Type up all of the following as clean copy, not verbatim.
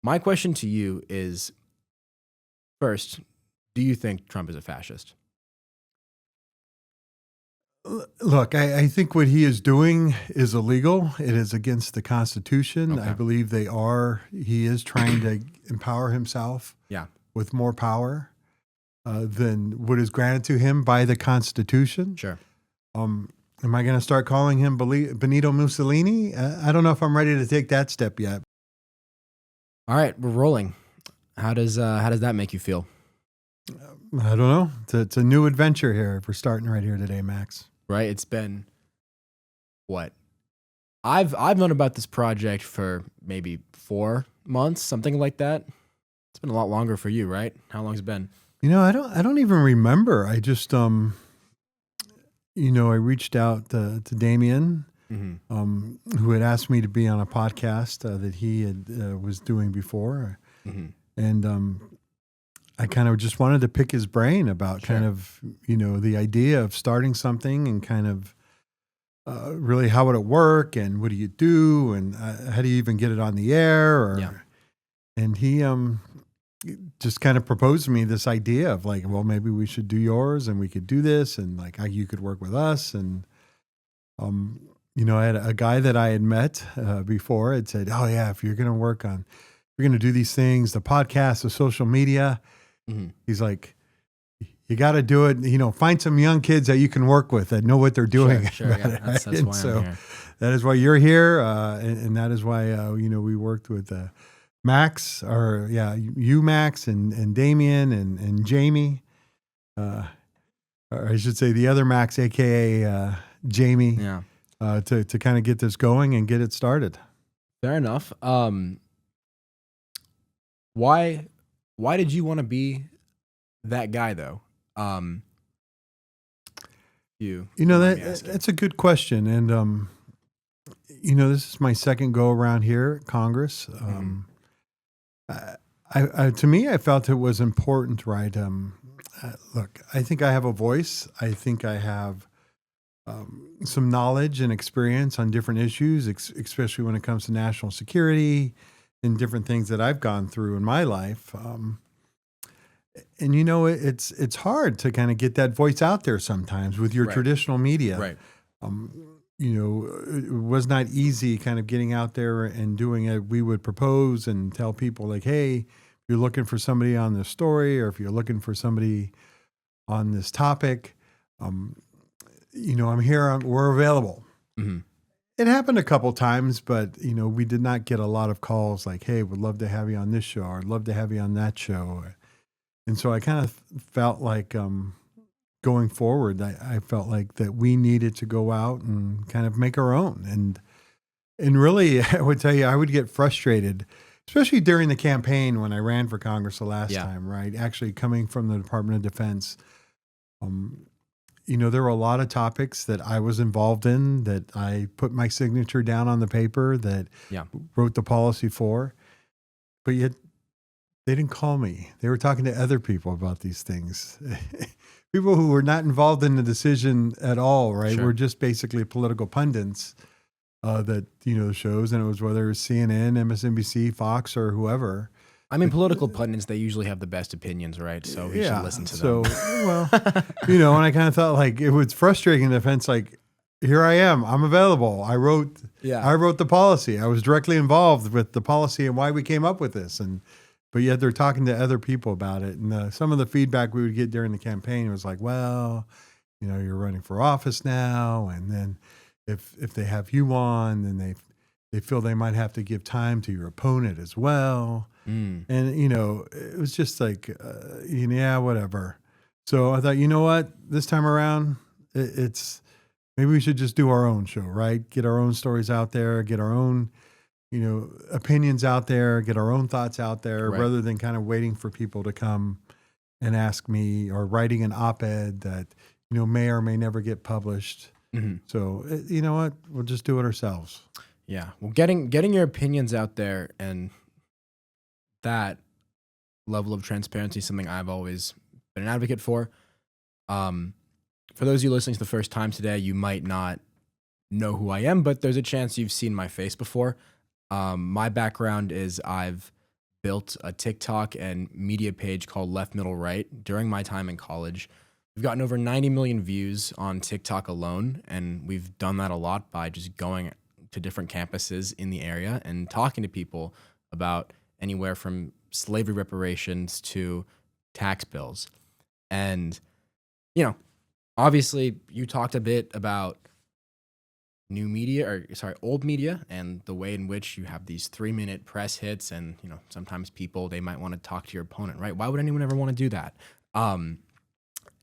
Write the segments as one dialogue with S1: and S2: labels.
S1: My question to you is, first, do you think Trump is a fascist?
S2: Look, I think what he is doing is illegal. It is against the Constitution.
S1: Okay.
S2: I believe he is trying to empower himself
S1: Yeah.
S2: with more power than what is granted to him by the Constitution.
S1: Sure.
S2: Am I going to start calling him Benito Mussolini? I don't know if I'm ready to take that step yet.
S1: All right, we're rolling. How does that make you feel?
S2: I don't know. It's a new adventure here. We're starting right here today, Max.
S1: Right? It's been what? I've known about this project for maybe 4 months, something like that. It's been a lot longer for you, right? How long has it been?
S2: I don't even remember. I just I reached out to Damien, who had asked me to be on a podcast that he had was doing before, and I kind of just wanted to pick his brain about kind of the idea of starting something and kind of really how would it work and what do you do and how do you even get it on the air and he just kind of proposed to me this idea of like, well, maybe we should do yours and we could do this and like you could work with us. And, I had a guy that I had met before had said, oh yeah, if you're going to do these things, the podcast, the social media, he's like, you got to do it, find some young kids that you can work with that know what they're doing.
S1: Sure, yeah. That's why I'm here.
S2: That is why you're here. And that is why, we worked with Max, you, Max, and Damien and Jamie, or I should say the other Max, aka Jamie, to kind of get this going and get it started.
S1: Fair enough. Why did you want to be that guy though?
S2: That's a good question, and this is my second go around here at Congress. To me, I felt it was important, right? Look, I think I have a voice. I think I have some knowledge and experience on different issues, especially when it comes to national security and different things that I've gone through in my life. And it's hard to kind of get that voice out there sometimes with your traditional media.
S1: Right.
S2: It was not easy kind of getting out there and doing it. We would propose and tell people like, hey, if you're looking for somebody on this story or if you're looking for somebody on this topic, I'm here, we're available. Mm-hmm. It happened a couple times, but, we did not get a lot of calls like, hey, would love to have you on this show or I'd love to have you on that show. And so I kind of felt like going forward, I felt like that we needed to go out and kind of make our own. And really, I would tell you, I would get frustrated, especially during the campaign when I ran for Congress the last time, right? Actually coming from the Department of Defense. There were a lot of topics that I was involved in that I put my signature down on the paper that wrote the policy for, but yet they didn't call me. They were talking to other people about these things. People who were not involved in the decision at all, right?
S1: Sure.
S2: We're just basically political pundits that, shows, and it was whether it was CNN, MSNBC, Fox, or whoever.
S1: I mean, political pundits, they usually have the best opinions, right? So we should listen to them.
S2: And I kind of thought like it was frustrating in the defense, like, here I am, I'm available. I wrote the policy. I was directly involved with the policy and why we came up with this. But yet they're talking to other people about it. And some of the feedback we would get during the campaign was like, well, you're running for office now. And then if they have you on, then they feel they might have to give time to your opponent as well. And, it was just like, whatever. So I thought, you know what, this time around, it's maybe we should just do our own show, right? Get our own stories out there, get our own opinions out there, get our own thoughts out there, rather than kind of waiting for people to come and ask me or writing an op-ed that, may or may never get published. Mm-hmm. So, you know what? We'll just do it ourselves.
S1: Yeah. Well, getting your opinions out there and that level of transparency is something I've always been an advocate for. For those of you listening to the first time today, you might not know who I am, but there's a chance you've seen my face before. My background is I've built a TikTok and media page called Left Middle Right during my time in college. We've gotten over 90 million views on TikTok alone, and we've done that a lot by just going to different campuses in the area and talking to people about anywhere from slavery reparations to tax bills. And, obviously you talked a bit about old media and the way in which you have these 3-minute press hits, and sometimes people, they might want to talk to your opponent, right? Why would anyone ever want to do that?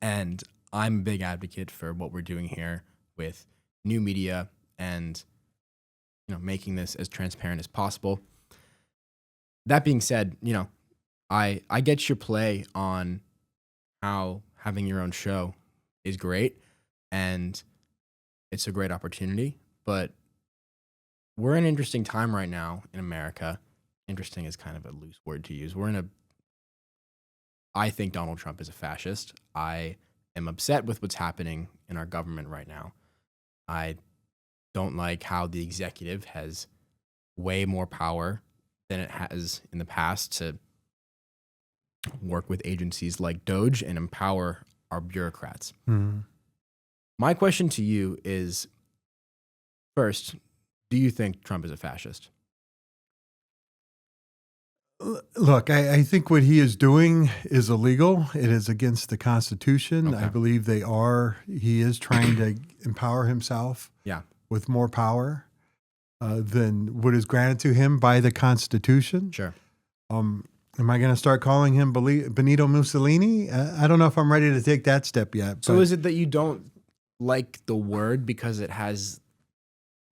S1: And I'm a big advocate for what we're doing here with new media and making this as transparent as possible. That being said, I get your play on how having your own show is great, and it's a great opportunity, but we're in an interesting time right now in America. Interesting is kind of a loose word to use. I think Donald Trump is a fascist. I am upset with what's happening in our government right now. I don't like how the executive has way more power than it has in the past to work with agencies like DOJ and empower our bureaucrats.
S2: Mm-hmm.
S1: My question to you is, first, do you think Trump is a fascist?
S2: Look, I think what he is doing is illegal. It is against the Constitution.
S1: Okay.
S2: I believe he is trying to empower himself with more power than what is granted to him by the Constitution.
S1: Sure.
S2: Am I going to start calling him Benito Mussolini? I don't know if I'm ready to take that step yet.
S1: So is it that you don't like the word because it has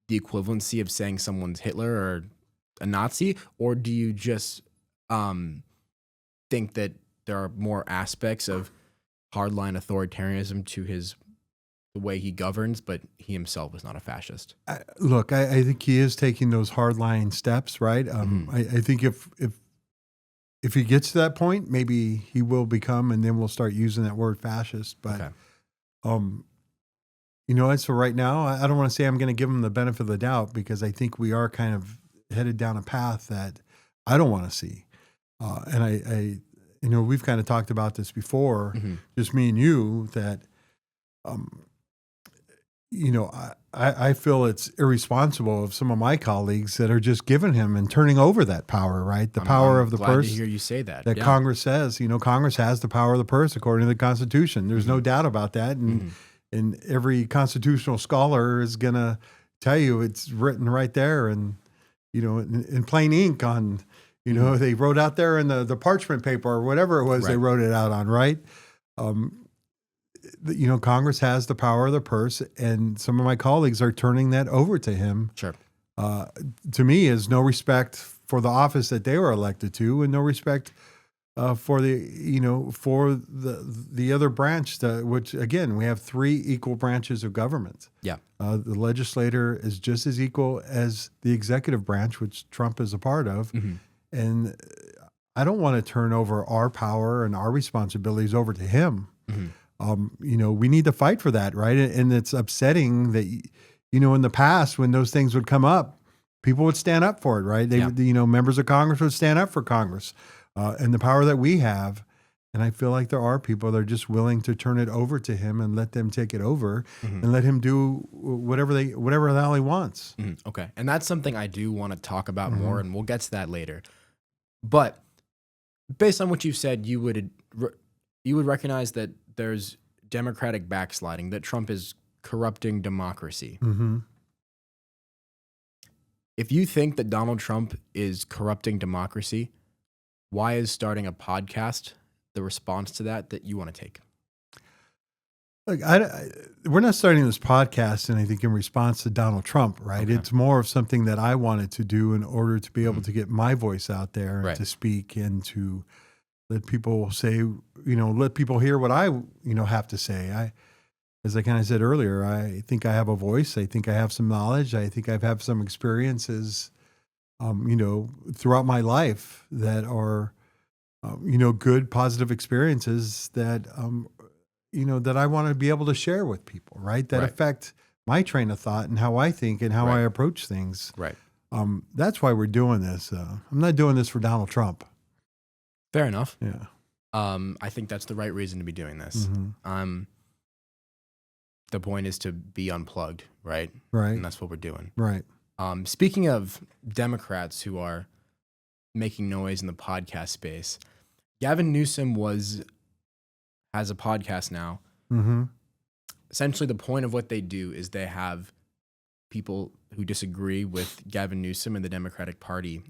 S1: the equivalency of saying someone's Hitler or a Nazi, or do you just think that there are more aspects of hardline authoritarianism to the way he governs, but he himself is not a fascist?
S2: Look, I think he is taking those hardline steps, right? I think if he gets to that point, maybe he will become, and then we'll start using that word fascist. But, as for right now, I don't want to say I'm going to give him the benefit of the doubt, because I think we are kind of headed down a path that I don't want to see. And we've kind of talked about this before, just me and you, that, I feel it's irresponsible of some of my colleagues that are just giving him and turning over that power, right? The power of the purse.
S1: I'm glad to hear you say that.
S2: That Congress says, Congress has the power of the purse according to the Constitution. There's no doubt about that. And every constitutional scholar is going to tell you it's written right there, and, in plain ink on, they wrote out there in the parchment paper or whatever it was, they wrote it out on, right? Congress has the power of the purse, and some of my colleagues are turning that over to him.
S1: Sure.
S2: To me, is no respect for the office that they were elected to, and no respect for the other branch. Which again, we have 3 equal branches of government.
S1: Yeah.
S2: The legislature is just as equal as the executive branch, which Trump is a part of, and I don't want to turn over our power and our responsibilities over to him. We need to fight for that, right? And it's upsetting that, in the past when those things would come up, people would stand up for it, right? Members of Congress would stand up for Congress and the power that we have. And I feel like there are people that are just willing to turn it over to him and let them take it over and let him do whatever the hell he wants.
S1: Okay. And that's something I do want to talk about more, and we'll get to that later. But based on what you've said, you would recognize that there's democratic backsliding, that Trump is corrupting democracy. If you think that Donald Trump is corrupting democracy, why is starting a podcast the response to that you want to take?
S2: Look, we're not starting this podcast, and I think in response to Donald Trump, right?
S1: Okay.
S2: It's more of something that I wanted to do in order to be able to get my voice out there and to speak and to let people say, let people hear what I, have to say. As I kind of said earlier, I think I have a voice. I think I have some knowledge. I think I've had some experiences, throughout my life that are, good, positive experiences that, that I want to be able to share with people, right? That affect my train of thought and how I think and how I approach things.
S1: Right.
S2: That's why we're doing this. I'm not doing this for Donald Trump.
S1: Fair enough.
S2: Yeah.
S1: I think that's the right reason to be doing this. The point is to be unplugged, right?
S2: Right.
S1: And that's what we're doing.
S2: Right.
S1: Speaking of Democrats who are making noise in the podcast space, Gavin Newsom has a podcast now. Essentially, the point of what they do is they have people who disagree with Gavin Newsom and the Democratic Party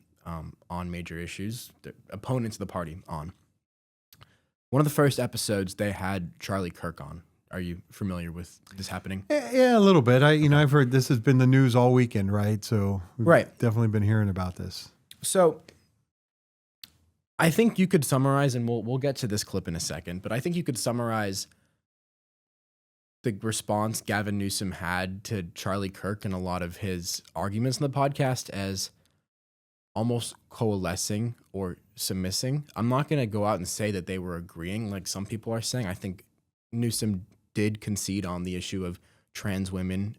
S1: on major issues, the opponents of the party on. One of the first episodes, they had Charlie Kirk on. Are you familiar with this happening?
S2: Yeah, a little bit. I've heard this has been the news all weekend, right? So we've definitely been hearing about this.
S1: So I think you could summarize, and we'll get to this clip in a second, but I think you could summarize the response Gavin Newsom had to Charlie Kirk and a lot of his arguments in the podcast as almost coalescing or submissing. I'm not going to go out and say that they were agreeing like some people are saying. I think Newsom did concede on the issue of trans women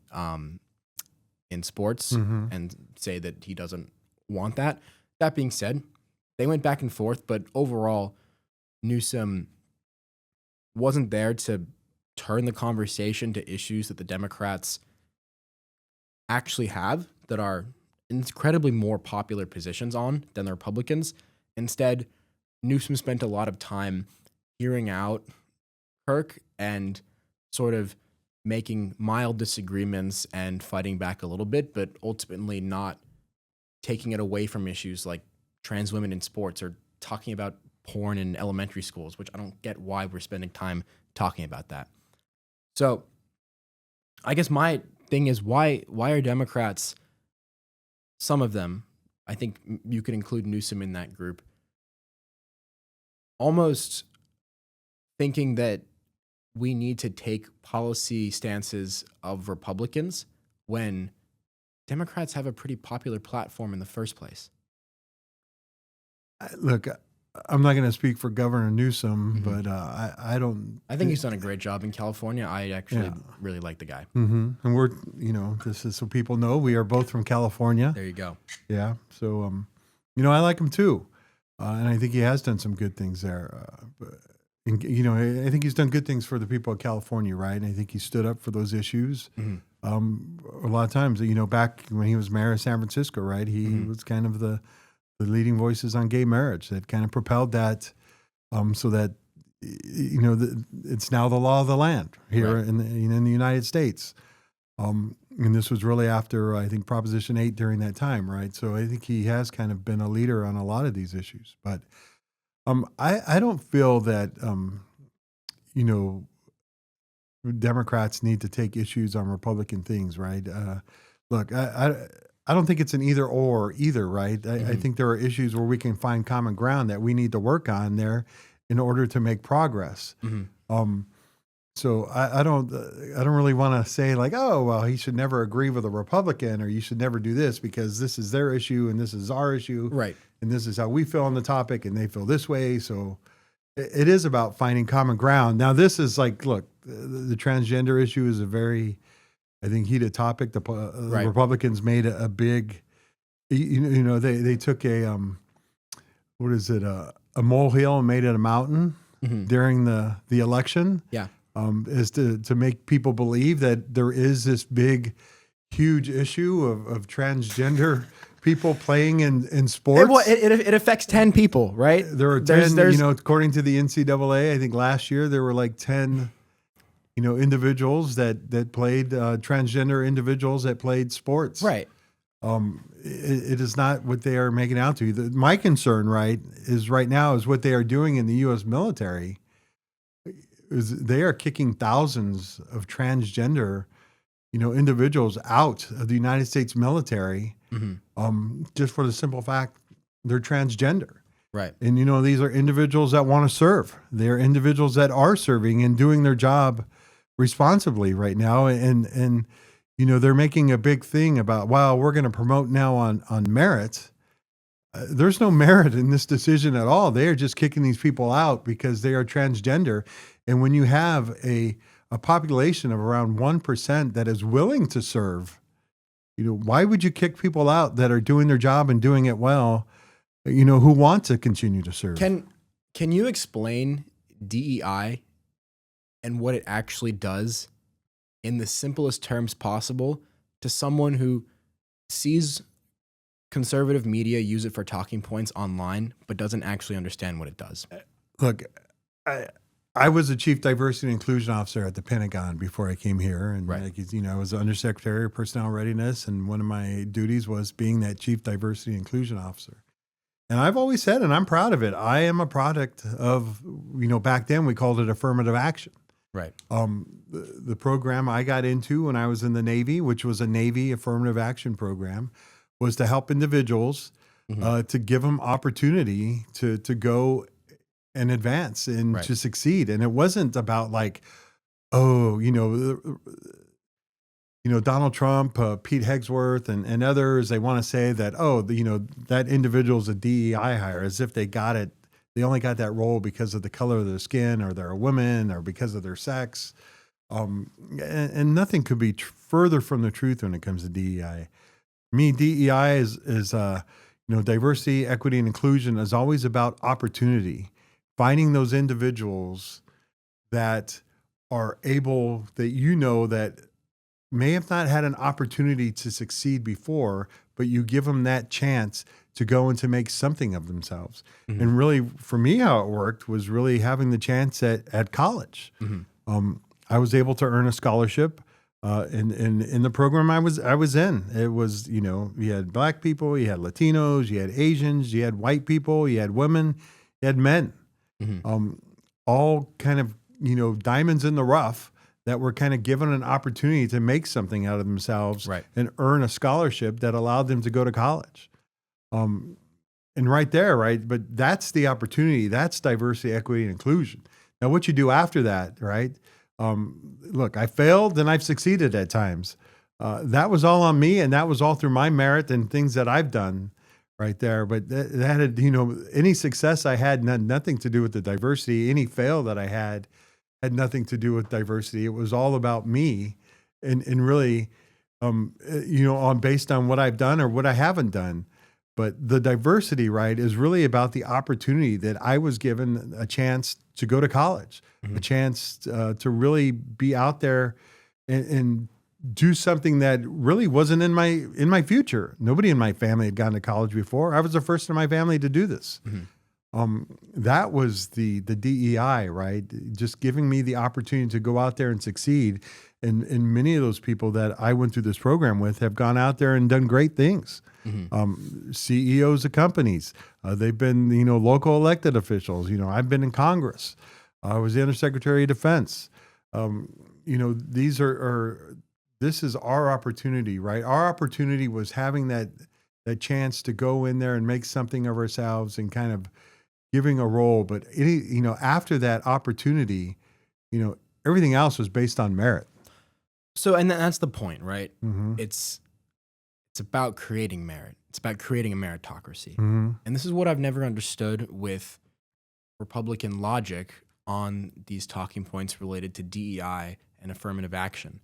S1: in sports and say that he doesn't want that. That being said, they went back and forth, but overall, Newsom wasn't there to turn the conversation to issues that the Democrats actually have that are incredibly more popular positions on than the Republicans. Instead, Newsom spent a lot of time hearing out Kirk and sort of making mild disagreements and fighting back a little bit, but ultimately not taking it away from issues like trans women in sports or talking about porn in elementary schools, which I don't get why we're spending time talking about that. So I guess my thing is why are Democrats, some of them, I think you could include Newsom in that group, almost thinking that we need to take policy stances of Republicans when Democrats have a pretty popular platform in the first place?
S2: Look, I'm not going to speak for Governor Newsom, but I don't.
S1: I think he's done a great job in California. I actually really like the guy.
S2: And we're, this is so people know we are both from California.
S1: There you go.
S2: Yeah. So, I like him too. And I think he has done some good things there. I think he's done good things for the people of California, right? And I think he stood up for those issues. A lot of times, back when he was mayor of San Francisco, right? He was kind of the leading voices on gay marriage that kind of propelled that, so that it's now the law of the land here in the United States. And this was really after I think Proposition 8 during that time, right? So I think he has kind of been a leader on a lot of these issues. But I don't feel that Democrats need to take issues on Republican things, right? Look, I don't think it's an either or either, right? I think there are issues where we can find common ground that we need to work on there in order to make progress. So I don't really want to say like, oh, well, he should never agree with a Republican or you should never do this because this is their issue and this is our issue. Right. And this is how we feel on the topic and they feel this way. So it is about finding common ground. Now, this is like, look, the transgender issue is a very, I think, heated topic. The Republicans made a big, they took a, a molehill and made it a mountain during the election. Yeah. Is to make people believe that there is this big, huge issue of transgender people playing in sports.
S1: It affects 10 people, right?
S2: There are 10, according to the NCAA, I think last year there were like 10, individuals that played, transgender individuals that played sports. Right. It is not what they are making out to. My concern, is right now is what they are doing in the U.S. military. Is they are kicking thousands of transgender, individuals out of the United States military, just for the simple fact they're transgender. Right. And, these are individuals that want to serve. They're individuals that are serving and doing their job responsibly right now. And they're making a big thing about, wow, we're going to promote now on merit. There's no merit in this decision at all. They are just kicking these people out because they are transgender. And when you have a population of around 1% that is willing to serve, why would you kick people out that are doing their job and doing it well, who want to continue to serve?
S1: Can you explain DEI and what it actually does in the simplest terms possible to someone who sees conservative media use it for talking points online, but doesn't actually understand what it does?
S2: Look, I was a chief diversity and inclusion officer at the Pentagon before I came here. And
S1: Right.
S2: like, you know, I was undersecretary of personnel readiness. And one of my duties was being that chief diversity and inclusion officer. And I've always said, and I'm proud of it, I am a product of, you know, back then we called it affirmative action.
S1: Right.
S2: The program I got into when I was in the Navy, which was a Navy affirmative action program, was to help individuals to give them opportunity to go and advance and to succeed. And it wasn't about like, oh, Donald Trump, Pete Hegsworth, and others, they want to say that, oh, that individual's a DEI hire, as if they got it. They only got that role because of the color of their skin, or they're a woman, or because of their sex. And nothing could be further from the truth when it comes to DEI. Me, DEI is diversity, equity, and inclusion is always about opportunity, finding those individuals that are able, that may have not had an opportunity to succeed before, but you give them that chance to go and to make something of themselves. Mm-hmm. And really, for me, how it worked was really having the chance at college. Mm-hmm. I was able to earn a scholarship in the program I was in. It was, you had Black people, you had Latinos, you had Asians, you had white people, you had women, you had men. Mm-hmm. All kind of, diamonds in the rough that were kind of given an opportunity to make something out of themselves and earn a scholarship that allowed them to go to college. And right there, right? But that's the opportunity. That's diversity, equity, and inclusion. Now, what you do after that, right? Look, I failed and I've succeeded at times. That was all on me, and that was all through my merit and things that I've done right there. But that had, any success I had nothing to do with the diversity. Any fail that I had nothing to do with diversity. It was all about me and really, based on what I've done or what I haven't done. But the diversity, right, is really about the opportunity that I was given a chance to go to college, a chance to really be out there and do something that really wasn't in my future. Nobody in my family had gone to college before. I was the first in my family to do this. That was the DEI, right? Just giving me the opportunity to go out there and succeed. And many of those people that I went through this program with have gone out there and done great things. CEOs of companies. They've been, local elected officials. I've been in Congress. I was the Undersecretary of Defense. These this is our opportunity, right? Our opportunity was having that chance to go in there and make something of ourselves and kind of giving a role. But after that opportunity, everything else was based on merit.
S1: So, and that's the point, right? It's about creating merit. It's about creating a meritocracy. And this is what I've never understood with Republican logic on these talking points related to DEI and affirmative action.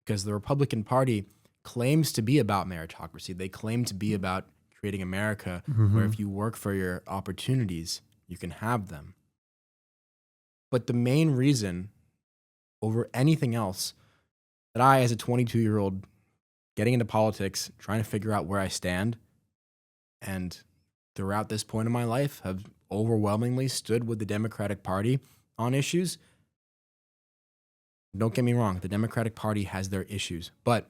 S1: Because the Republican Party claims to be about meritocracy. They claim to be about creating America where if you work for your opportunities, you can have them. But the main reason over anything else that I, as a 22-year-old, getting into politics, trying to figure out where I stand, and throughout this point in my life have overwhelmingly stood with the Democratic Party on issues. Don't get me wrong, the Democratic Party has their issues, but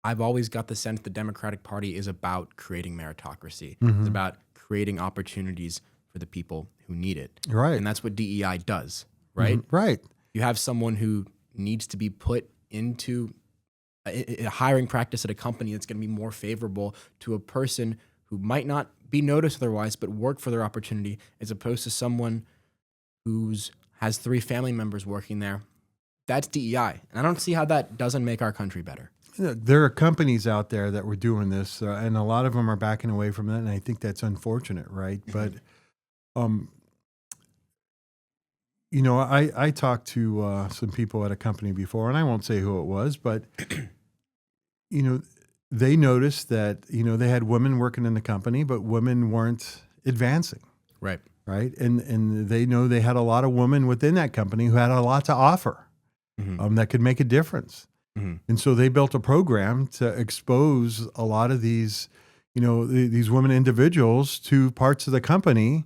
S1: I've always got the sense the Democratic Party is about creating meritocracy. It's about creating opportunities for the people who need it.
S2: Right.
S1: And that's what DEI does, right?
S2: Right.
S1: You have someone who needs to be put into a hiring practice at a company that's going to be more favorable to a person who might not be noticed otherwise, but work for their opportunity, as opposed to someone who's has 3 family members working there. That's DEI. And I don't see how that doesn't make our country better.
S2: There are companies out there that were doing this, and a lot of them are backing away from that, and I think that's unfortunate, right? But, I talked to some people at a company before, and I won't say who it was, but, they noticed that, they had women working in the company, but women weren't advancing.
S1: Right.
S2: Right. And they know they had a lot of women within that company who had a lot to offer that could make a difference. And so they built a program to expose a lot of these, these women individuals to parts of the company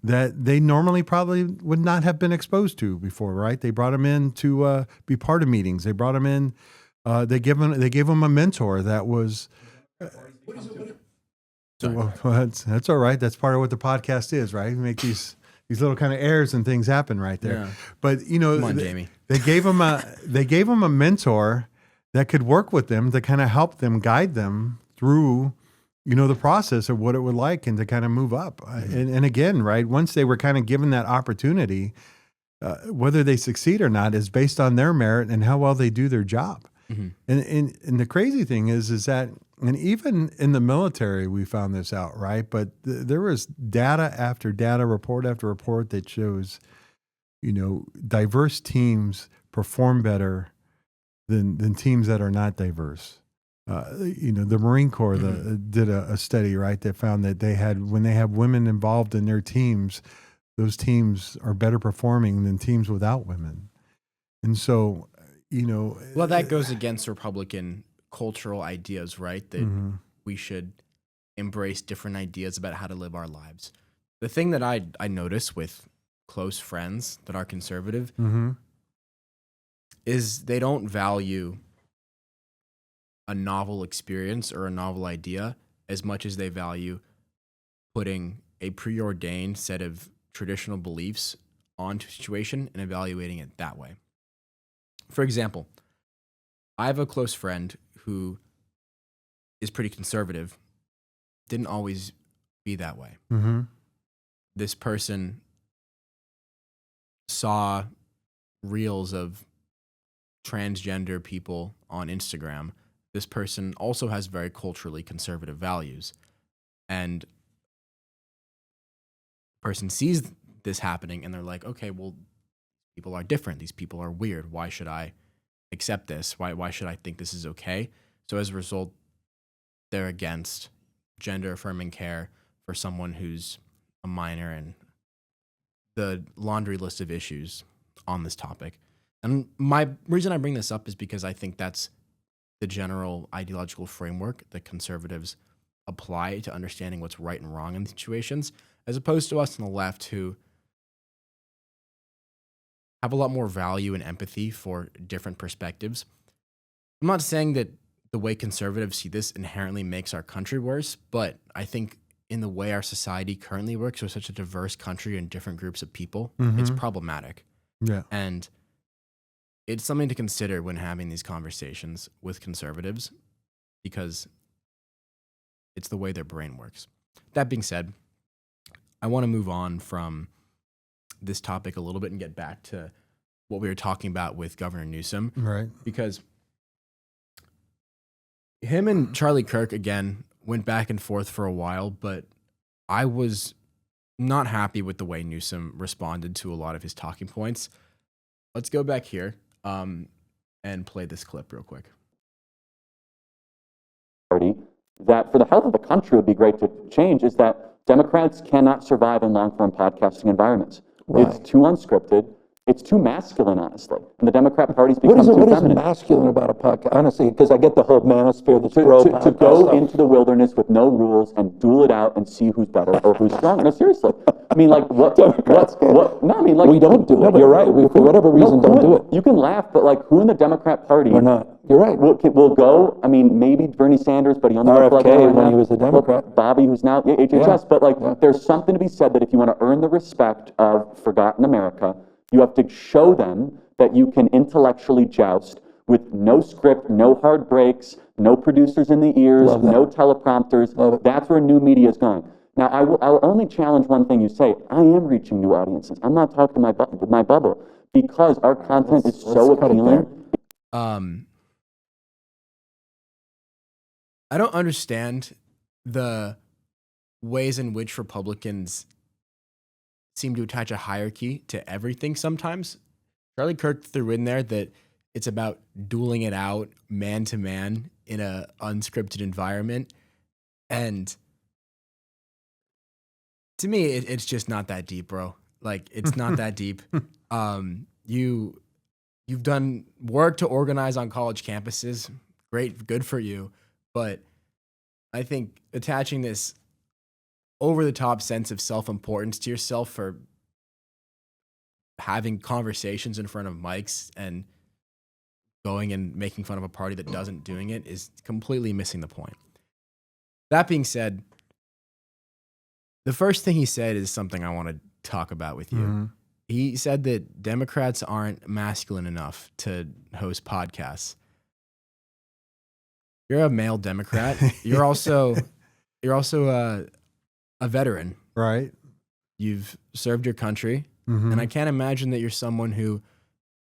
S2: that they normally probably would not have been exposed to before, right? They brought them in to be part of meetings. They brought them in. They gave them a mentor that was. Well, that's all right. That's part of what the podcast is, right? We make these little kind of airs and things happen right there. Yeah. But
S1: come on, Jamie.
S2: They gave them a mentor that could work with them to kind of help them, guide them through, the process of what it would like and to kind of move up. And again, right, once they were kind of given that opportunity, whether they succeed or not is based on their merit and how well they do their job. And the crazy thing is that, and even in the military, we found this out, right? But there was data after data, report after report that shows, diverse teams perform better than teams that are not diverse. The Marine Corps did a study, right, that found that when they have women involved in their teams, those teams are better performing than teams without women. And so,
S1: well, that goes against Republican cultural ideas, right? That we should embrace different ideas about how to live our lives. The thing that I notice with close friends that are conservative is they don't value a novel experience or a novel idea as much as they value putting a preordained set of traditional beliefs onto a situation and evaluating it that way. For example, I have a close friend who is pretty conservative, didn't always be that way. This person saw reels of transgender people on Instagram. This person also has very culturally conservative values. And the person sees this happening and they're like, okay, well, people are different. These people are weird. Why should I accept this? Why should I think this is okay? So as a result, they're against gender affirming care for someone who's a minor and the laundry list of issues on this topic. And my reason I bring this up is because I think that's the general ideological framework that conservatives apply to understanding what's right and wrong in situations, as opposed to us on the left who have a lot more value and empathy for different perspectives. I'm not saying that the way conservatives see this inherently makes our country worse, but I think in the way our society currently works with such a diverse country and different groups of people, it's problematic.
S2: Yeah.
S1: And it's something to consider when having these conversations with conservatives because it's the way their brain works. That being said, I want to move on from this topic a little bit and get back to what we were talking about with Governor Newsom.
S2: Right.
S1: Because him and Charlie Kirk, again, went back and forth for a while, but I was not happy with the way Newsom responded to a lot of his talking points. Let's go back here and play this clip real quick.
S3: That for the health of the country would be great to change is that Democrats cannot survive in long-form podcasting environments. Right. It's too unscripted. It's too masculine, honestly. And the Democrat Party's become too feminine.
S4: What is masculine about a podcast? Honestly, because I get the whole manosphere, the pro-podcast
S3: to go
S4: stuff.
S3: into the wilderness with no rules and duel it out and see who's better or who's stronger. No, seriously. I mean, like, what? No, I mean, like...
S4: We don't do it. You're right. We, for whatever reason, don't do it.
S3: You can laugh, but, like, who in the Democrat Party...
S4: We're not. You're right.
S3: Will go, I mean, maybe Bernie Sanders, but he only...
S4: RFK when he was a Democrat.
S3: Bobby, who's now HHS. But, like, there's something to be said that if you want to earn the respect of forgotten America... You have to show them that you can intellectually joust with no script, no hard breaks, no producers in the ears, no teleprompters. That's where new media is going. Now, I'll only challenge one thing you say. I am reaching new audiences. I'm not talking to my bubble because our content is so appealing.
S1: I don't understand the ways in which Republicans seem to attach a hierarchy to everything sometimes. Charlie Kirk threw in there that it's about dueling it out man to man in a unscripted environment. And To me, it's just not that deep, bro. Like, it's not that deep. You've done work to organize on college campuses. Great, good for you. But I think attaching this over-the-top sense of self-importance to yourself for having conversations in front of mics and going and making fun of a party that doesn't doing it is completely missing the point. That being said, the first thing he said is something I want to talk about with you. Mm-hmm. He said that Democrats aren't masculine enough to host podcasts. You're a male Democrat. You're also a veteran.
S2: Right.
S1: You've served your country. Mm-hmm. And I can't imagine that you're someone who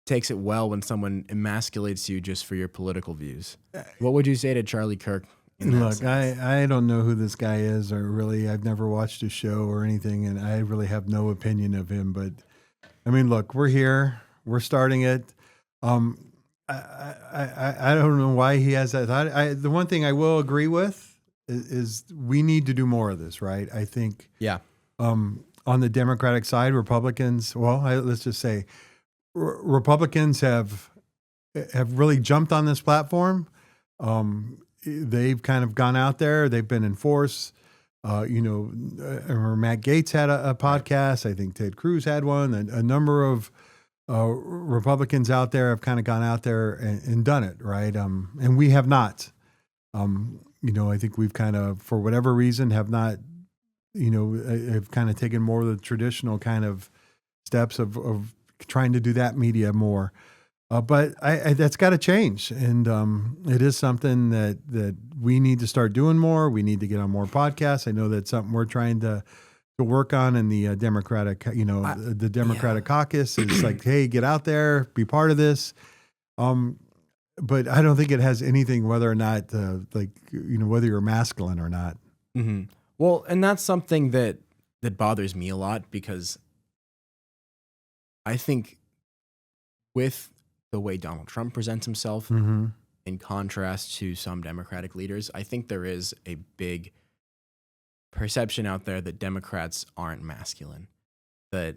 S1: takes it well when someone emasculates you just for your political views. What would you say to Charlie Kirk?
S2: Look, I don't know who this guy is, or really, I've never watched his show or anything, and I really have no opinion of him. But I mean, look, we're here, we're starting it. I don't know why he has that thought. The one thing I will agree with is we need to do more of this, right? I think.
S1: Yeah.
S2: On the Democratic side, Republicans. Well, let's just say Republicans have really jumped on this platform. They've kind of gone out there. They've been in force. I remember Matt Gaetz had a podcast. I think Ted Cruz had one. A number of Republicans out there have kind of gone out there and done it, right? And we have not. I think we've kind of, for whatever reason, have not, have kind of taken more of the traditional kind of steps of trying to do that media more. But that's got to change. And it is something that we need to start doing more. We need to get on more podcasts. I know that's something we're trying to work on in the Democratic, the Democratic caucus. It's like, hey, get out there, be part of this. But I don't think it has anything whether or not, whether you're masculine or not.
S1: Mm-hmm. Well, and that's something that bothers me a lot, because I think with the way Donald Trump presents himself, mm-hmm. in contrast to some Democratic leaders, I think there is a big perception out there that Democrats aren't masculine. That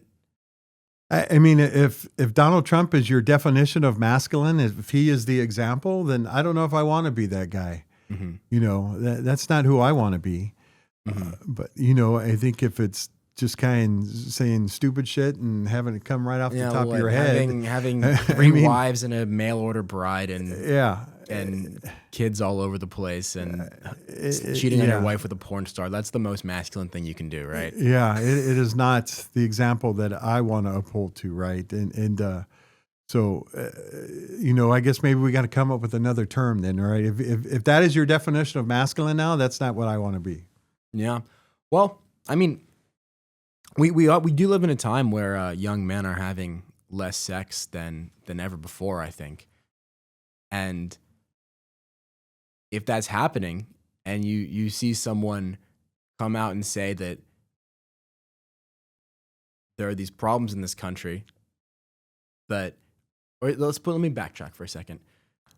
S2: I mean, if Donald Trump is your definition of masculine, if he is the example, then I don't know if I want to be that guy. Mm-hmm. That's not who I want to be. Mm-hmm. But I think if it's just kind of saying stupid shit and having it come right off the top of your head.
S1: Having three wives and a mail order bride and kids all over the place and cheating on your wife with a porn star. That's the most masculine thing you can do, right?
S2: Yeah, it is not the example that I want to uphold to, right? So I guess maybe we got to come up with another term then, right? If that is your definition of masculine now, that's not what I want to be.
S1: Yeah. Well, I mean, we do live in a time where young men are having less sex than ever before, I think. And if that's happening and you see someone come out and say that there are these problems in this country let me backtrack for a second.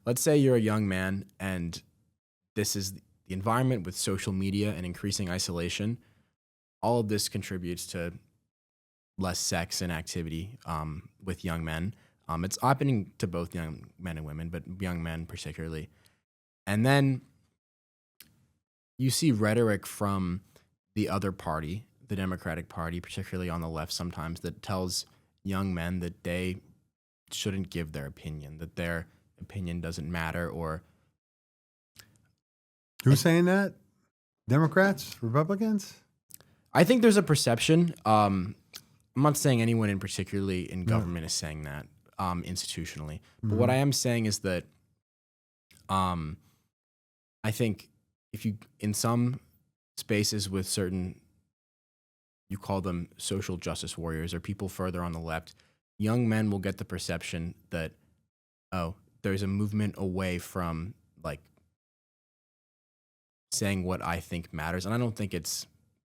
S1: Let's say you're a young man and this is the environment with social media and increasing isolation. All of this contributes to less sex and activity with young men. It's happening to both young men and women, but young men particularly. And then you see rhetoric from the other party, the Democratic Party, particularly on the left sometimes, that tells young men that they shouldn't give their opinion, that their opinion doesn't matter. Or
S2: who's saying that? Democrats? Republicans?
S1: I think there's a perception. I'm not saying anyone in particularly in government is saying that institutionally. Mm-hmm. But what I am saying is that I think if you, in some spaces with certain, you call them social justice warriors or people further on the left, young men will get the perception that, oh, there's a movement away from like saying what I think matters. And I don't think it's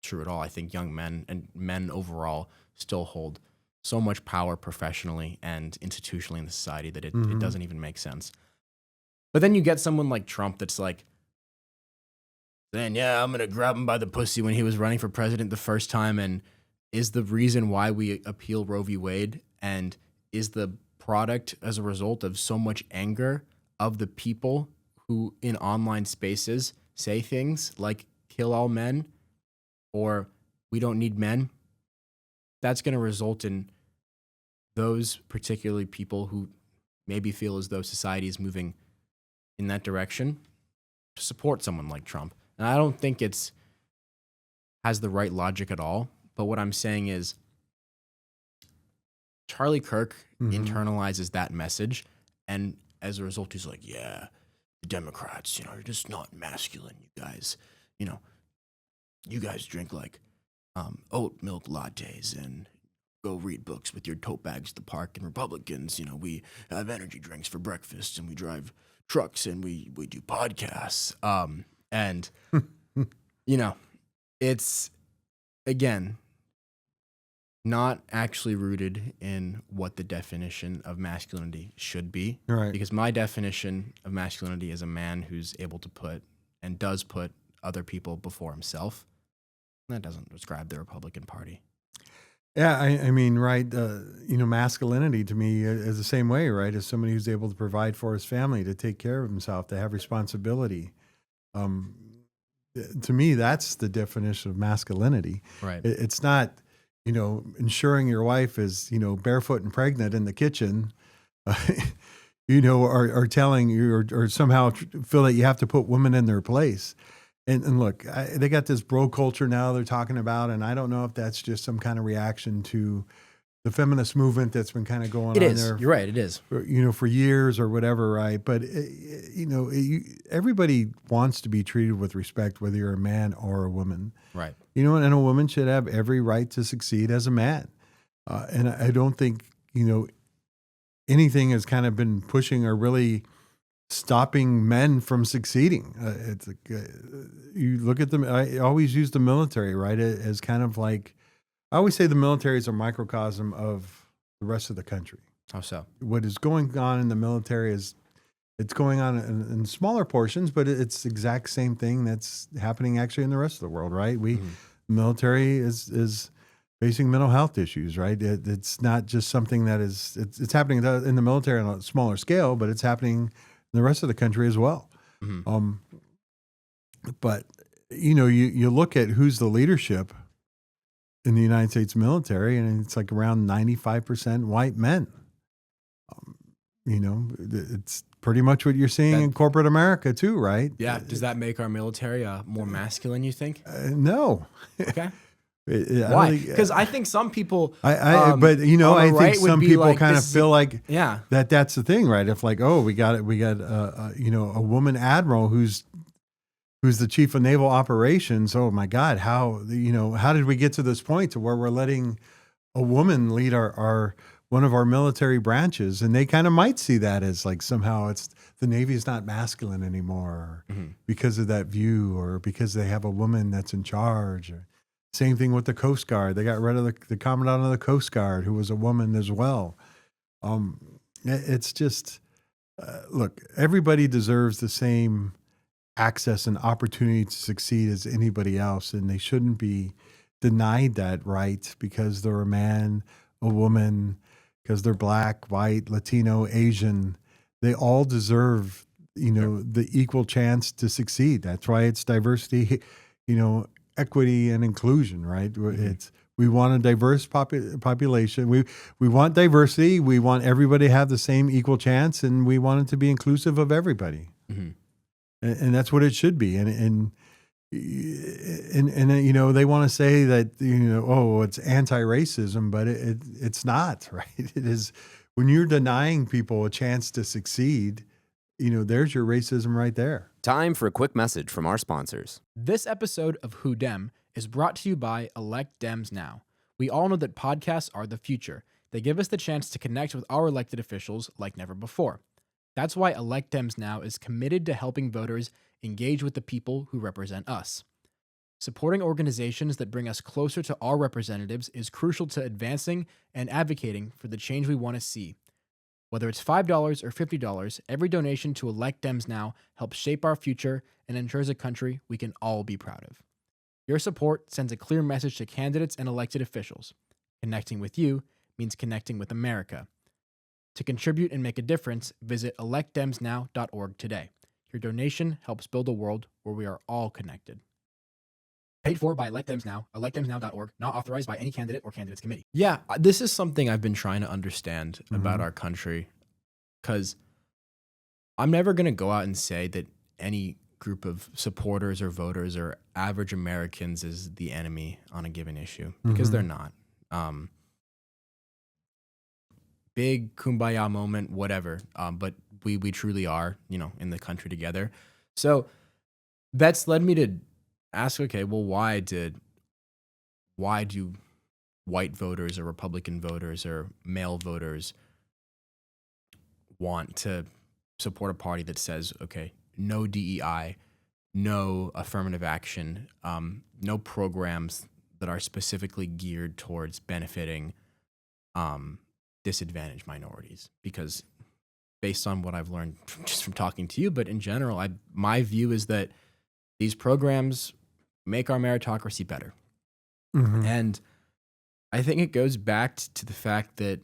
S1: true at all. I think young men and men overall still hold so much power professionally and institutionally in the society that it doesn't even make sense. But then you get someone like Trump that's like, saying, yeah, I'm going to grab him by the pussy when he was running for president the first time, and is the reason why we appeal Roe v. Wade, and is the product as a result of so much anger of the people who in online spaces say things like kill all men or we don't need men. That's going to result in those particularly people who maybe feel as though society is moving in that direction to support someone like Trump. And I don't think has the right logic at all. But what I'm saying is Charlie Kirk internalizes that message. And as a result, he's like, yeah, the Democrats, you're just not masculine, you guys. You guys drink like oat milk lattes and go read books with your tote bags at the park. And Republicans, we have energy drinks for breakfast and we drive trucks and we do podcasts. And, it's, again, not actually rooted in what the definition of masculinity should be.
S2: Right.
S1: Because my definition of masculinity is a man who's able to put and does put other people before himself. That doesn't describe the Republican Party.
S2: Yeah, I mean, right, masculinity to me is the same way, right, as somebody who's able to provide for his family, to take care of himself, to have responsibility. To me, that's the definition of masculinity.
S1: Right.
S2: It's not, ensuring your wife is, barefoot and pregnant in the kitchen, or telling you or somehow feel that you have to put women in their place. And look, they got this bro culture now they're talking about, and I don't know if that's just some kind of reaction to the feminist movement that's been kind of going on there.
S1: You're right. It is.
S2: For years or whatever, right? But everybody wants to be treated with respect, whether you're a man or a woman,
S1: right?
S2: And a woman should have every right to succeed as a man. And I don't think anything has kind of been pushing or really stopping men from succeeding. It's like, you look at them. I always use the military, right, as kind of like, I always say the military is a microcosm of the rest of the country.
S1: How so? What
S2: is going on in the military it's going on in smaller portions, but it's the exact same thing that's happening actually in the rest of the world, right? The military is facing mental health issues, right? It's not just something that it's happening in the military on a smaller scale, but it's happening in the rest of the country as well. But you look at who's the leadership in the United States military, and it's like around 95% white men. It's pretty much what you're seeing in corporate America too, right?
S1: Yeah. Does that make our military more masculine, you think?
S2: No.
S1: Okay. Why? Because I think some people,
S2: I think some people like, kind of feel like that's the thing, right? If like, oh, we got a woman admiral who's the chief of naval operations. Oh my God, how did we get to this point to where we're letting a woman lead our one of our military branches? And they kind of might see that as like somehow it's the Navy is not masculine anymore because of that view, or because they have a woman that's in charge. Or same thing with the Coast Guard. They got rid of the commandant of the Coast Guard, who was a woman as well. It's just look, everybody deserves the same access and opportunity to succeed as anybody else, and they shouldn't be denied that right because they're a man, a woman, because they're black, white, Latino, Asian. They all deserve, the equal chance to succeed. That's why it's diversity, equity and inclusion, right? We want a diverse population. We want diversity. We want everybody to have the same equal chance, and we want it to be inclusive of everybody. And that's what it should be. And they want to say that, it's anti-racism, but it's not, right? It is, when you're denying people a chance to succeed, there's your racism right there.
S5: Time for a quick message from our sponsors.
S1: This episode of Who Dem is brought to you by Elect Dems Now. We all know that podcasts are the future. They give us the chance to connect with our elected officials like never before. That's why Elect Dems Now is committed to helping voters engage with the people who represent us. Supporting organizations that bring us closer to our representatives is crucial to advancing and advocating for the change we want to see. Whether it's $5 or $50, every donation to Elect Dems Now helps shape our future and ensures a country we can all be proud of. Your support sends a clear message to candidates and elected officials. Connecting with you means connecting with America. To contribute and make a difference, visit electdemsnow.org today. Your donation helps build a world where we are all connected. Paid for by Elect Dems Now, electdemsnow.org, not authorized by any candidate or candidates committee. Yeah, this is something I've been trying to understand about our country, because I'm never going to go out and say that any group of supporters or voters or average Americans is the enemy on a given issue, because they're not. Big kumbaya moment, whatever. But we truly are, in the country together. So that's led me to ask, okay, well, why do white voters or Republican voters or male voters want to support a party that says, okay, no DEI, no affirmative action, no programs that are specifically geared towards benefiting disadvantaged minorities? Because based on what I've learned just from talking to you, but in general, my view is that these programs make our meritocracy better. And I think it goes back to the fact that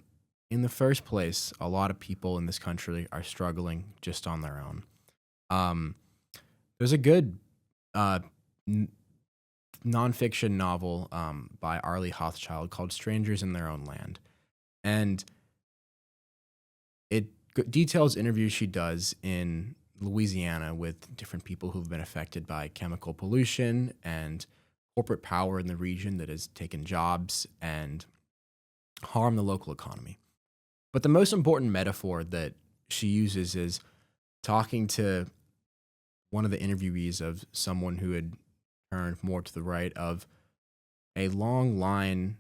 S1: in the first place, a lot of people in this country are struggling just on their own. There's a good nonfiction novel by Arlie Hochschild called Strangers in Their Own Land. And it details interviews she does in Louisiana with different people who've been affected by chemical pollution and corporate power in the region that has taken jobs and harmed the local economy. But the most important metaphor that she uses is talking to one of the interviewees of someone who had turned more to the right, of a long line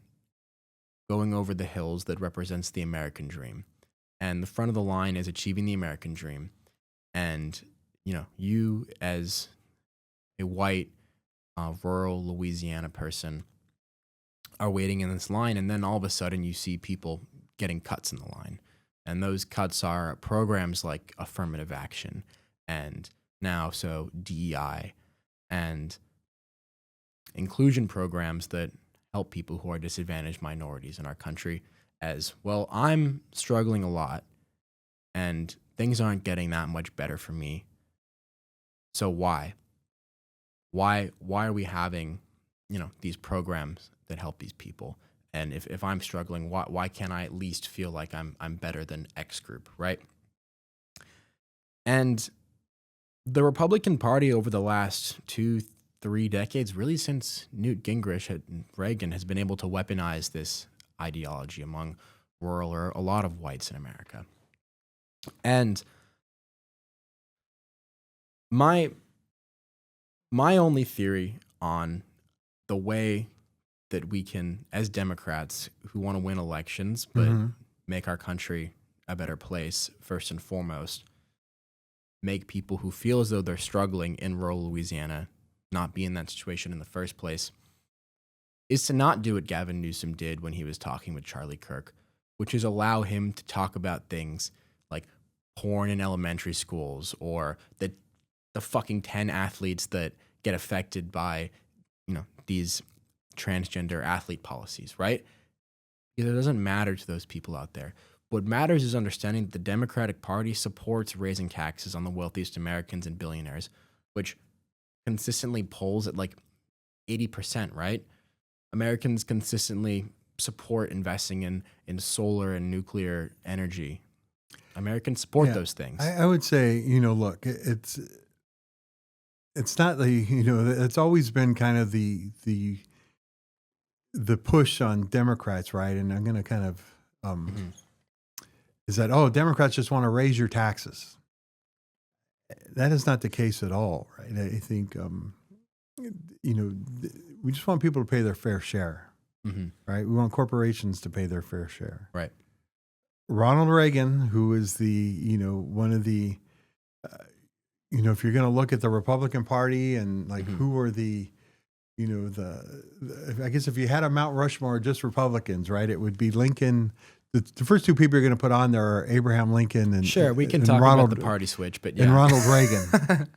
S1: going over the hills that represents the American dream. And the front of the line is achieving the American dream. And, you as a white, rural Louisiana person are waiting in this line, and then all of a sudden you see people getting cuts in the line. And those cuts are programs like affirmative action and now DEI and inclusion programs that help people who are disadvantaged minorities in our country. As well, I'm struggling a lot and things aren't getting that much better for me. So why are we having, these programs that help these people? And if I'm struggling, why can't I at least feel like I'm better than X group, right? And the Republican Party over the last 2-3 decades, really since Newt Gingrich and Reagan, has been able to weaponize this ideology among rural or a lot of whites in America. And my only theory on the way that we can, as Democrats who want to win elections but make our country a better place, first and foremost, make people who feel as though they're struggling in rural Louisiana not be in that situation in the first place, is to not do what Gavin Newsom did when he was talking with Charlie Kirk, which is allow him to talk about things like porn in elementary schools or the fucking 10 athletes that get affected by, these transgender athlete policies, right? Because it doesn't matter to those people out there. What matters is understanding that the Democratic Party supports raising taxes on the wealthiest Americans and billionaires, which consistently polls at like 80%, right? Americans consistently support investing in solar and nuclear energy. Americans support those things.
S2: I would say, look, it's not it's always been kind of the push on Democrats, right? And I'm going to kind of, is that, Democrats just want to raise your taxes. That is not the case at all, right? I think, we just want people to pay their fair share, right? We want corporations to pay their fair share.
S1: Right.
S2: Ronald Reagan, who is the, one of the, if you're going to look at the Republican Party and like who are the, I guess if you had a Mount Rushmore, just Republicans, right? It would be Lincoln, the first two people you're going to put on there are Abraham Lincoln and
S1: Sure, we can
S2: and
S1: talk
S2: Ronald,
S1: about the party switch, but yeah.
S2: and Ronald Reagan.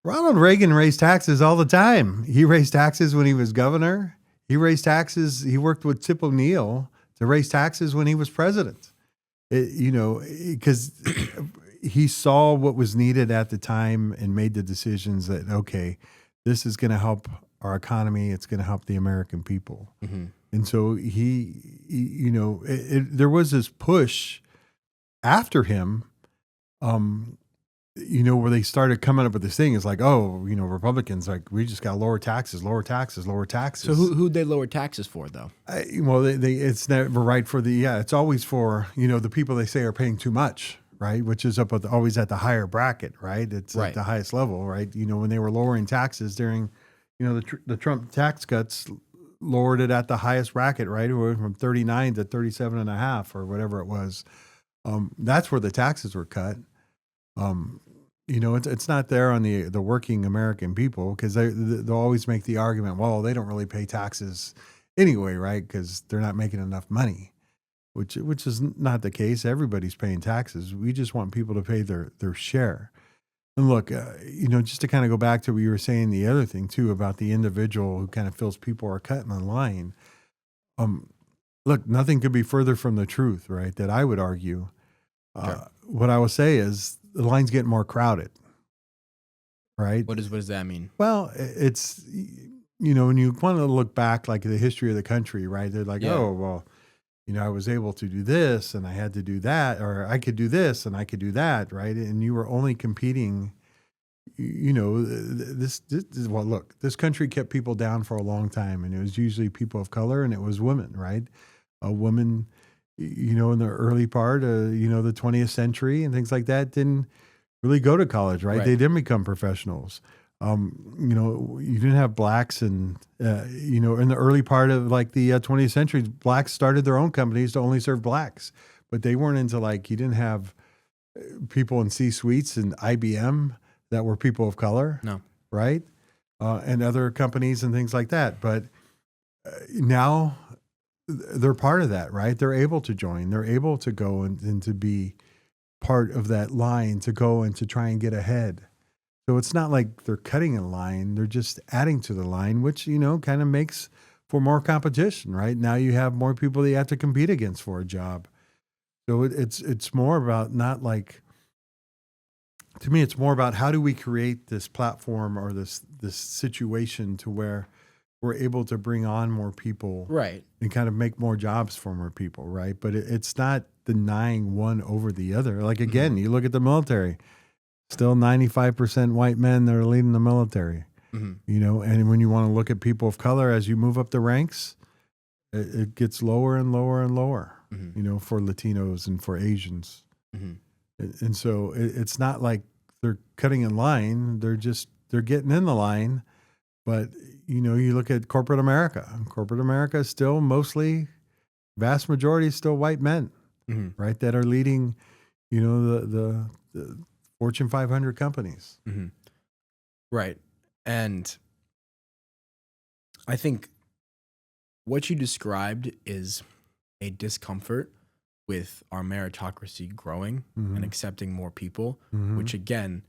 S2: Ronald Reagan raised taxes all the time. He raised taxes when he was governor. He raised taxes. He worked with Tip O'Neill to raise taxes when he was president. Because he saw what was needed at the time and made the decisions that, okay, this is going to help our economy. It's going to help the American people.
S1: Mm-hmm.
S2: And so there was this push after him, where they started coming up with this thing. It's like, Republicans, like, we just got lower taxes, lower taxes, lower taxes.
S1: So who'd they lower taxes for, though?
S2: It's never right for it's always for, the people they say are paying too much, right? Which is always at the higher bracket, right? It's
S1: right.
S2: At the highest level, right? When they were lowering taxes during, the Trump tax cuts lowered it at the highest bracket, right? It went from 39 to 37 and a half or whatever it was. That's where the taxes were cut. It's not there on the working American people, because they'll always make the argument, well, they don't really pay taxes anyway, right? Because they're not making enough money, which is not the case. Everybody's paying taxes. We just want people to pay their share. And look, just to kind of go back to what you were saying, the other thing too about the individual who kind of feels people are cutting the line. Look, nothing could be further from the truth, right? That I would argue.
S1: Sure.
S2: What I would say is the line's getting more crowded, right?
S1: What does that mean?
S2: Well, it's, when you want to look back, like the history of the country, right? They're like,
S1: Yeah.
S2: oh, well, I was able to do this and I had to do that, or I could do this and I could do that, right? And you were only competing, this country kept people down for a long time, and it was usually people of color, and it was women, right? Women, in the early part of, the 20th century and things like that, didn't really go to college, right? They didn't become professionals. You didn't have blacks, and in the early part of like the 20th century, blacks started their own companies to only serve blacks, but they weren't into, like, you didn't have people in C-suites and IBM that were people of color,
S1: No,
S2: right? And other companies and things like that. But now they're part of that, right? They're able to join. They're able to go and to be part of that line, to go and to try and get ahead. So it's not like they're cutting a line, they're just adding to the line, which, kind of makes for more competition, right? Now you have more people that you have to compete against for a job. So it's more about not like, to me, it's more about how do we create this platform or this situation to where we're able to bring on more people,
S1: right,
S2: and kind of make more jobs for more people, right? But it's not denying one over the other. Like, again, you look at the military. Still 95% white men that are leading the military, and when you want to look at people of color, as you move up the ranks, it gets lower and lower and lower, for Latinos and for Asians. And so it's not like they're cutting in line. They're getting in the line. But, you look at corporate America. Corporate America is still mostly, vast majority is still white men, right? That are leading, the Fortune 500 companies.
S1: Right. And I think what you described is a discomfort with our meritocracy growing and accepting more people, which again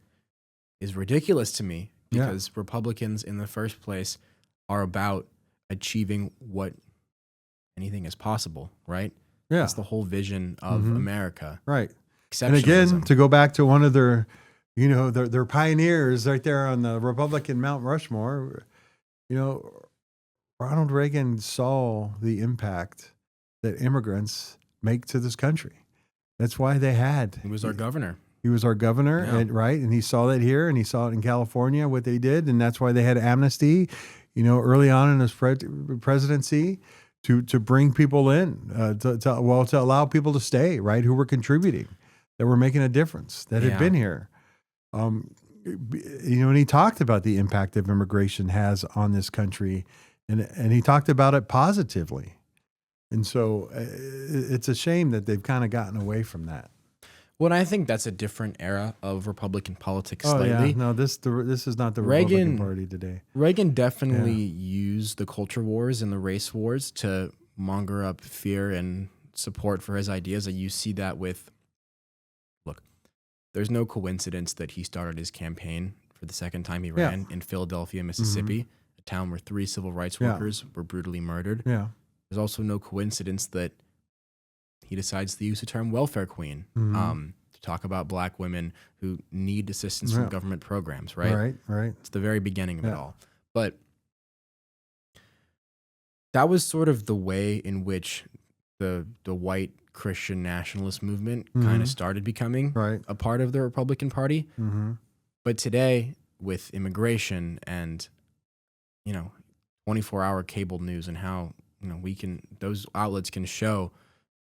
S1: is ridiculous to me, because Republicans in the first place are about achieving what anything is possible, right?
S2: Yeah.
S1: That's the whole vision of America.
S2: Right. And again, to go back to one of their, their pioneers right there on the Republican Mount Rushmore, Ronald Reagan saw the impact that immigrants make to this country. That's why
S1: He was our governor.
S2: He was our governor, right? And he saw that here, and he saw it in California, what they did. And that's why they had amnesty, early on in his presidency, to bring people in, to allow people to stay, right, who were contributing, that were making a difference, that had been here. And he talked about the impact of immigration has on this country, and he talked about it positively. And so it's a shame that they've kind of gotten away from that.
S1: Well, I think that's a different era of Republican politics slightly.
S2: Yeah. No, this is not the Republican Party today.
S1: Reagan definitely used the culture wars and the race wars to monger up fear and support for his ideas. You see that with, look, there's no coincidence that he started his campaign for the second time he ran in Philadelphia, Mississippi, a town where 3 civil rights workers were brutally murdered.
S2: Yeah.
S1: There's also no coincidence that he decides to use the term welfare queen to talk about black women who need assistance from government programs, right?
S2: Right.
S1: It's the very beginning of it all. But that was sort of the way in which the white Christian nationalist movement kind of started becoming a part of the Republican Party. But today, with immigration and, 24-hour cable news and how, those outlets can show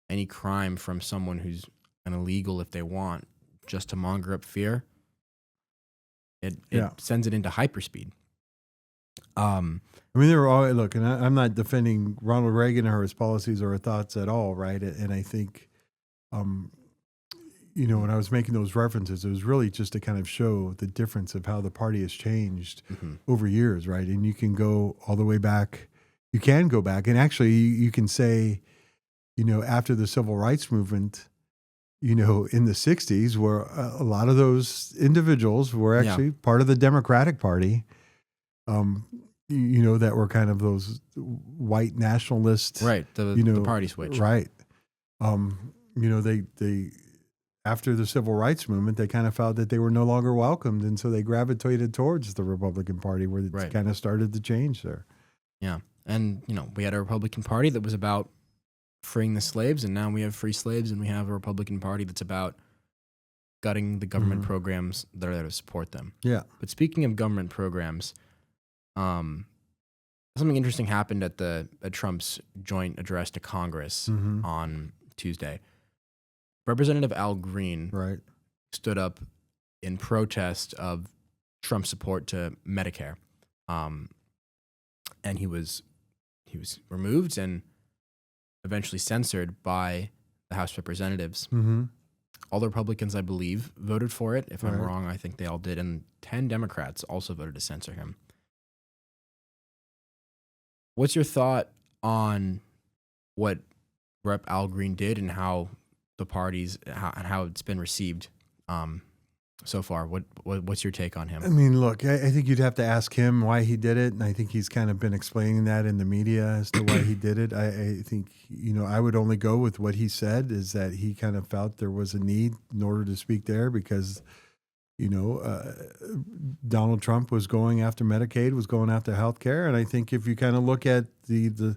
S1: any crime from someone who's an illegal if they want, just to monger up fear, it sends it into hyperspeed.
S2: They were all, look, and I'm not defending Ronald Reagan or his policies or his thoughts at all, right? And I think, when I was making those references, it was really just to kind of show the difference of how the party has changed over years, right? And you can go all the way back. You can go back, and actually you can say, after the civil rights movement, in the 60s, where a lot of those individuals were actually part of the Democratic Party, that were kind of those white nationalists.
S1: Right, the party switch.
S2: Right. They after the civil rights movement, they kind of felt that they were no longer welcomed, and so they gravitated towards the Republican Party, where it kind of started to change there.
S1: Yeah, and, we had a Republican Party that was about freeing the slaves, and now we have free slaves, and we have a Republican Party that's about gutting the government programs that are there to support them.
S2: Yeah.
S1: But speaking of government programs, something interesting happened at Trump's joint address to Congress on Tuesday. Representative Al Green stood up in protest of Trump's support to Medicare, and he was removed and eventually censored by the House of Representatives. All the Republicans, I believe, voted for it. If I'm wrong, I think they all did. And 10 Democrats also voted to censor him. What's your thought on what Rep. Al Green did and how the parties, how it's been received so far? What's your take on him?
S2: I mean, look, I think you'd have to ask him why he did it, and I think he's kind of been explaining that in the media as to why he did it. I think, I would only go with what he said, is that he kind of felt there was a need in order to speak there because, Donald Trump was going after Medicaid, was going after health care, and I think if you kind of look at the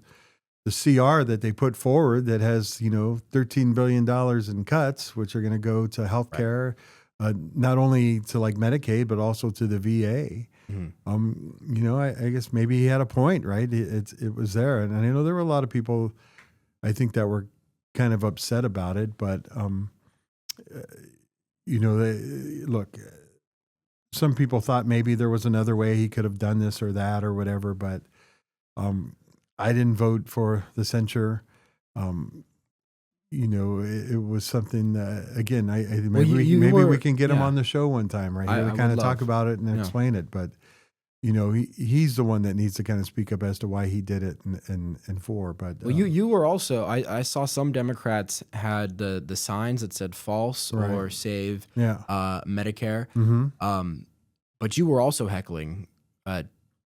S2: CR that they put forward that has, $13 billion in cuts, which are going to go to health care, not only to like Medicaid, but also to the VA. I guess maybe he had a point, right? It was there. And I know there were a lot of people, I think, that were kind of upset about it, but, look, some people thought maybe there was another way he could have done this or that or whatever, but, I didn't vote for the censure. It was something, again, maybe we can get him on the show one time, right? To kind of talk about it and explain it. But, he's the one that needs to kind of speak up as to why he did it and for. But
S1: you were also, I saw some Democrats had the signs that said false or save Medicare. But you were also heckling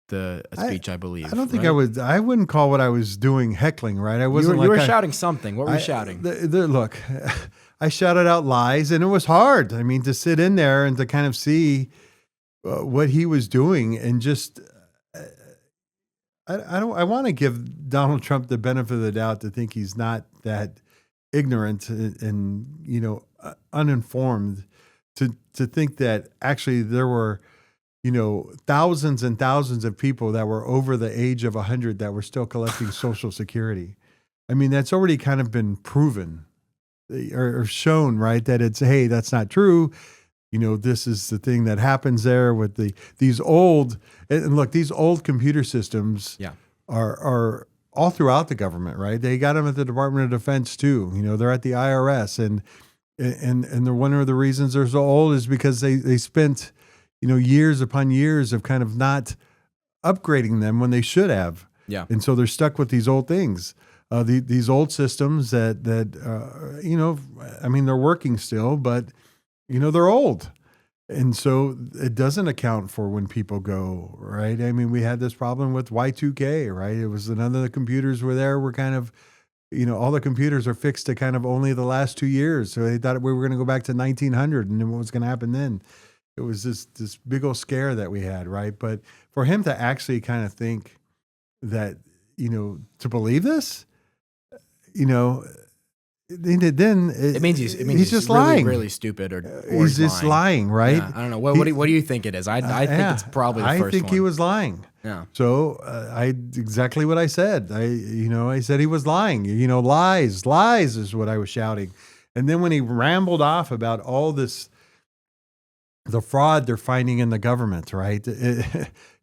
S1: the speech, I believe.
S2: I don't think I wouldn't call what I was doing heckling, right? I wasn't.
S1: You were shouting something. What were you shouting?
S2: Look, I shouted out lies, and it was hard. I mean, to sit in there and to kind of see what he was doing, and just I want to give Donald Trump the benefit of the doubt to think he's not that ignorant and uninformed to think that actually there were thousands and thousands of people that were over the age of 100 that were still collecting Social Security. I mean, that's already kind of been proven or shown, right? That it's, hey, that's not true. This is the thing that happens there with these old, and look, these old computer systems are all throughout the government, right? They got them at the Department of Defense too. They're at the IRS, and they're one of the reasons they're so old is because they spent years upon years of kind of not upgrading them when they should have.
S1: Yeah.
S2: And so they're stuck with these old things. these old systems that I mean, they're working still, but they're old. And so it doesn't account for when people go, right? I mean, we had this problem with Y2K, right? It was none of the computers were there. We're kind of, all the computers are fixed to kind of only the last 2 years. So they thought we were going to go back to 1900 and then what was going to happen then? It was this big old scare that we had, right? But for him to actually kind of think that, to believe this, then
S1: it means he's
S2: just
S1: really,
S2: lying.
S1: Really stupid, or
S2: he's just lying, right?
S1: Yeah, I don't know. What do you think it is? I think it's probably the first one.
S2: I think he was lying.
S1: Yeah.
S2: So exactly what I said. I said he was lying. Lies is what I was shouting. And then when he rambled off about all this, the fraud they're finding in the government, right?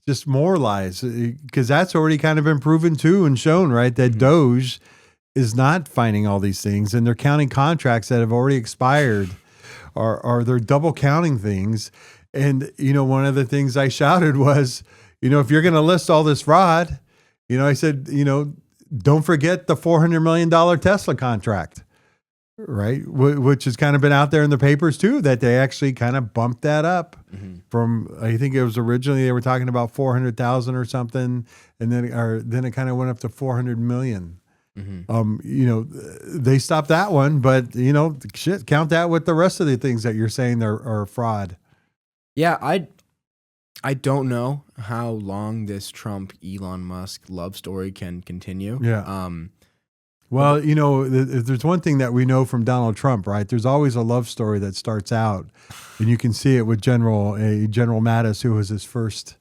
S2: Just more lies, because that's already kind of been proven too and shown, right? That Doge is not finding all these things, and they're counting contracts that have already expired, or they're double counting things. And one of the things I shouted was, if you're going to list all this fraud, I said, don't forget the $400 million Tesla contract, right? Which has kind of been out there in the papers too, that they actually kind of bumped that up from, I think it was originally they were talking about 400,000 or something, and then it kind of went up to 400 million. They stopped that one, but count that with the rest of the things that you're saying are fraud.
S1: Yeah, I don't know how long this Trump Elon Musk love story can continue.
S2: Yeah. Well, there's one thing that we know from Donald Trump, right? There's always a love story that starts out, and you can see it with General Mattis, who was his first,